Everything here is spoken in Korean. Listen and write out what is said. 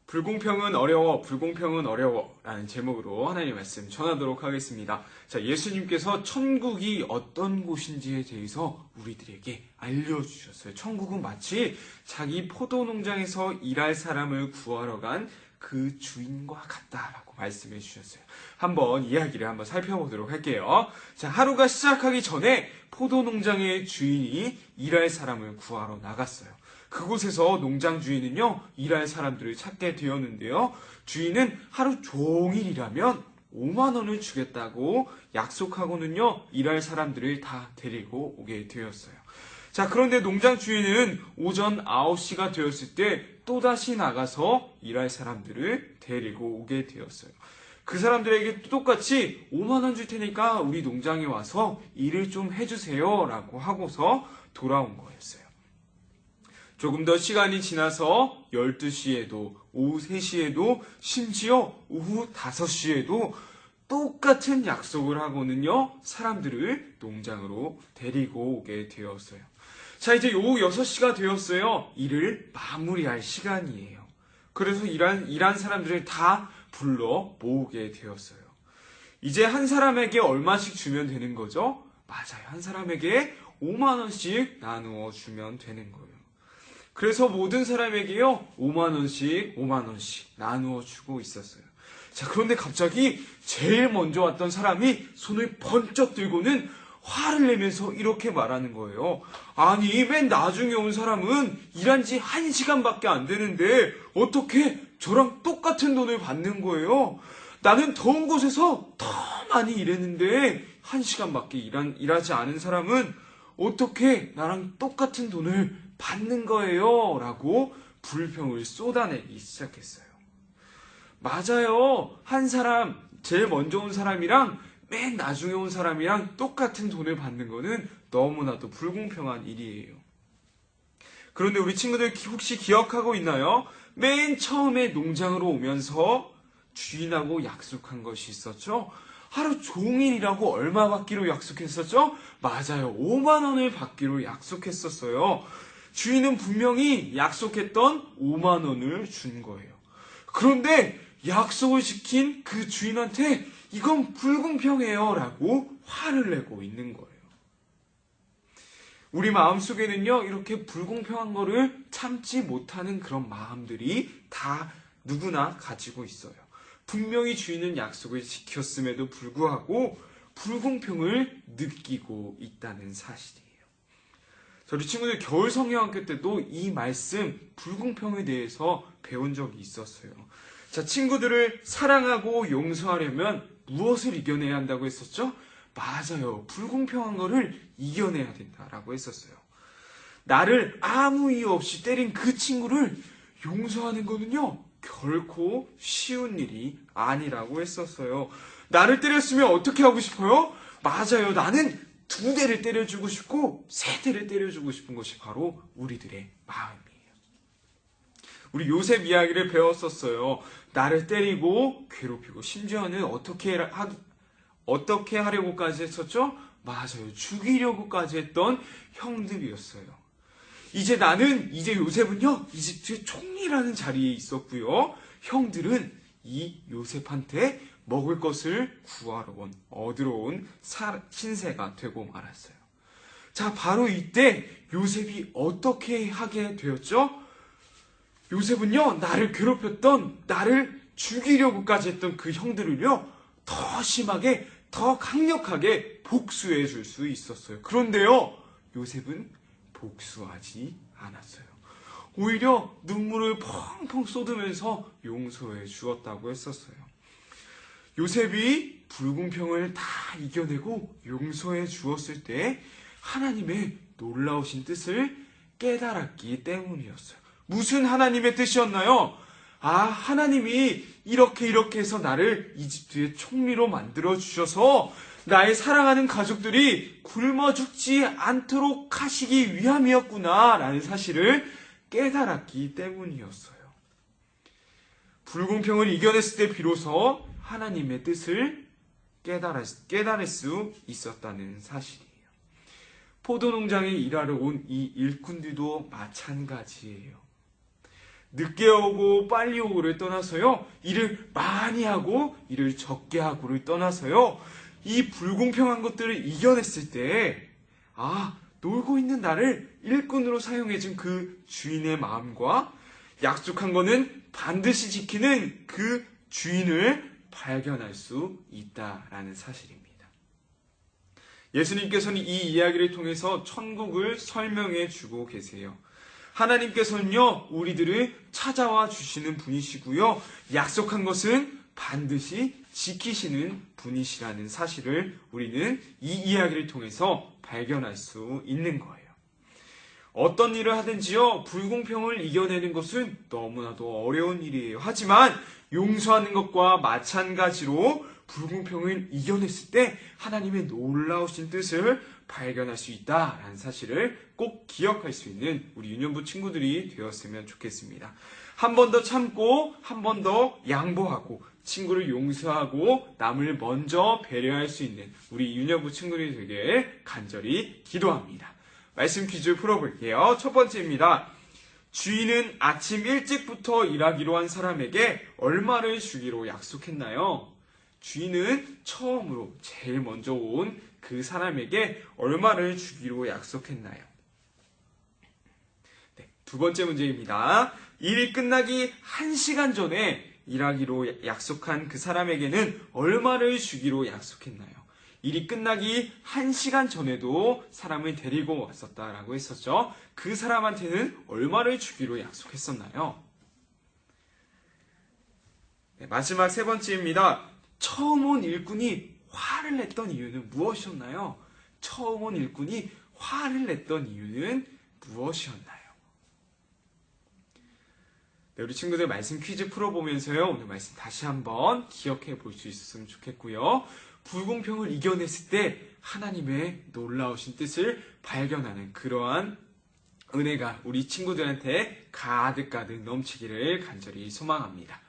불공평은 어려워, 불공평은 어려워 라는 제목으로 하나님의 말씀 전하도록 하겠습니다. 자, 예수님께서 천국이 어떤 곳인지에 대해서 우리들에게 알려주셨어요. 천국은 마치 자기 포도농장에서 일할 사람을 구하러 간 그 주인과 같다라고 말씀해 주셨어요. 한번 이야기를 한번 살펴보도록 할게요. 자, 하루가 시작하기 전에 포도농장의 주인이 일할 사람을 구하러 나갔어요. 그곳에서 농장 주인은요, 일할 사람들을 찾게 되었는데요. 주인은 하루 종일 일하면 5만 원을 주겠다고 약속하고는요, 일할 사람들을 다 데리고 오게 되었어요. 자, 그런데 농장 주인은 오전 9시가 되었을 때 또다시 나가서 일할 사람들을 데리고 오게 되었어요. 그 사람들에게 똑같이 5만 원 줄 테니까 우리 농장에 와서 일을 좀 해주세요 라고 하고서 돌아온 거였어요. 조금 더 시간이 지나서 12시에도 오후 3시에도 심지어 오후 5시에도 똑같은 약속을 하고는요, 사람들을 농장으로 데리고 오게 되었어요. 자, 이제 오후 6시가 되었어요. 일을 마무리할 시간이에요. 그래서 일한 사람들을 다 불러 모으게 되었어요. 이제 한 사람에게 얼마씩 주면 되는 거죠? 맞아요. 한 사람에게 5만 원씩 나누어 주면 되는 거예요. 그래서 모든 사람에게요, 5만 원씩 나누어 주고 있었어요. 자, 그런데 갑자기 제일 먼저 왔던 사람이 손을 번쩍 들고는 화를 내면서 이렇게 말하는 거예요. 아니, 맨 나중에 온 사람은 일한 지 1시간밖에 안 되는데 어떻게 저랑 똑같은 돈을 받는 거예요? 나는 더운 곳에서 더 많이 일했는데 1시간밖에 일하지 않은 사람은 어떻게 나랑 똑같은 돈을 받는 거예요? 라고 불평을 쏟아내기 시작했어요. 맞아요. 한 사람, 제일 먼저 온 사람이랑 맨 나중에 온 사람이랑 똑같은 돈을 받는 거는 너무나도 불공평한 일이에요. 그런데 우리 친구들 혹시 기억하고 있나요? 맨 처음에 농장으로 오면서 주인하고 약속한 것이 있었죠? 하루 종일 일하고 얼마 받기로 약속했었죠? 맞아요. 5만 원을 받기로 약속했었어요. 주인은 분명히 약속했던 5만 원을 준 거예요. 그런데 약속을 지킨 그 주인한테 이건 불공평해요 라고 화를 내고 있는 거예요. 우리 마음속에는요, 이렇게 불공평한 거를 참지 못하는 그런 마음들이 다 누구나 가지고 있어요. 분명히 주인은 약속을 지켰음에도 불구하고 불공평을 느끼고 있다는 사실이에요. 저희 친구들 겨울 성경학교 때도 이 말씀, 불공평에 대해서 배운 적이 있었어요. 자, 친구들을 사랑하고 용서하려면 무엇을 이겨내야 한다고 했었죠? 맞아요. 불공평한 거를 이겨내야 된다라고 했었어요. 나를 아무 이유 없이 때린 그 친구를 용서하는 거는요, 결코 쉬운 일이 아니라고 했었어요. 나를 때렸으면 어떻게 하고 싶어요? 맞아요. 나는 2대를 때려주고 싶고 3대를 때려주고 싶은 것이 바로 우리들의 마음이에요. 우리 요셉 이야기를 배웠었어요. 나를 때리고 괴롭히고 심지어는 어떻게 하려고까지 했었죠? 맞아요. 죽이려고까지 했던 형들이었어요. 이제 요셉은요, 이집트의 총리라는 자리에 있었고요. 형들은 이 요셉한테 먹을 것을 얻으러 온 신세가 되고 말았어요. 자, 바로 이때 요셉이 어떻게 하게 되었죠? 요셉은요, 나를 괴롭혔던, 나를 죽이려고까지 했던 그 형들을요, 더 심하게, 더 강력하게 복수해 줄 수 있었어요. 그런데요, 요셉은 복수하지 않았어요. 오히려 눈물을 펑펑 쏟으면서 용서해 주었다고 했었어요. 요셉이 불공평을 다 이겨내고 용서해 주었을 때 하나님의 놀라우신 뜻을 깨달았기 때문이었어요. 무슨 하나님의 뜻이었나요? 하나님이 이렇게 해서 나를 이집트의 총리로 만들어 주셔서 나의 사랑하는 가족들이 굶어 죽지 않도록 하시기 위함이었구나 라는 사실을 깨달았기 때문이었어요. 불공평을 이겨냈을 때 비로소 하나님의 뜻을 깨달을 수 있었다는 사실이에요. 포도농장에 일하러 온 이 일꾼들도 마찬가지예요. 늦게 오고 빨리 오고를 떠나서요, 일을 많이 하고 일을 적게 하고를 떠나서요, 이 불공평한 것들을 이겨냈을 때, 놀고 있는 나를 일꾼으로 사용해준 그 주인의 마음과 약속한 거는 반드시 지키는 그 주인을 발견할 수 있다라는 사실입니다. 예수님께서는 이 이야기를 통해서 천국을 설명해 주고 계세요. 하나님께서는요, 우리들을 찾아와 주시는 분이시고요, 약속한 것은 반드시 지키시는 분이시라는 사실을 우리는 이 이야기를 통해서 발견할 수 있는 거예요. 어떤 일을 하든지요, 불공평을 이겨내는 것은 너무나도 어려운 일이에요. 하지만 용서하는 것과 마찬가지로 불공평을 이겨냈을 때 하나님의 놀라우신 뜻을 발견할 수 있다라는 사실을 꼭 기억할 수 있는 우리 유년부 친구들이 되었으면 좋겠습니다. 한 번 더 참고, 한 번 더 양보하고, 친구를 용서하고, 남을 먼저 배려할 수 있는 우리 유년부 친구들이 되길 간절히 기도합니다. 말씀 퀴즈 풀어볼게요. 첫 번째입니다. 주인은 아침 일찍부터 일하기로 한 사람에게 얼마를 주기로 약속했나요? 주인은 처음으로 제일 먼저 온 그 사람에게 얼마를 주기로 약속했나요? 네, 두 번째 문제입니다. 일이 끝나기 1시간 전에 일하기로 약속한 그 사람에게는 얼마를 주기로 약속했나요? 일이 끝나기 1시간 전에도 사람을 데리고 왔었다라고 했었죠. 그 사람한테는 얼마를 주기로 약속했었나요? 네, 마지막 세 번째입니다. 처음 온 일꾼이 화를 냈던 이유는 무엇이었나요? 처음 온 일꾼이 화를 냈던 이유는 무엇이었나요? 네, 우리 친구들 말씀 퀴즈 풀어보면서요, 오늘 말씀 다시 한번 기억해 볼 수 있었으면 좋겠고요. 불공평을 이겨냈을 때 하나님의 놀라우신 뜻을 발견하는 그러한 은혜가 우리 친구들한테 가득가득 넘치기를 간절히 소망합니다.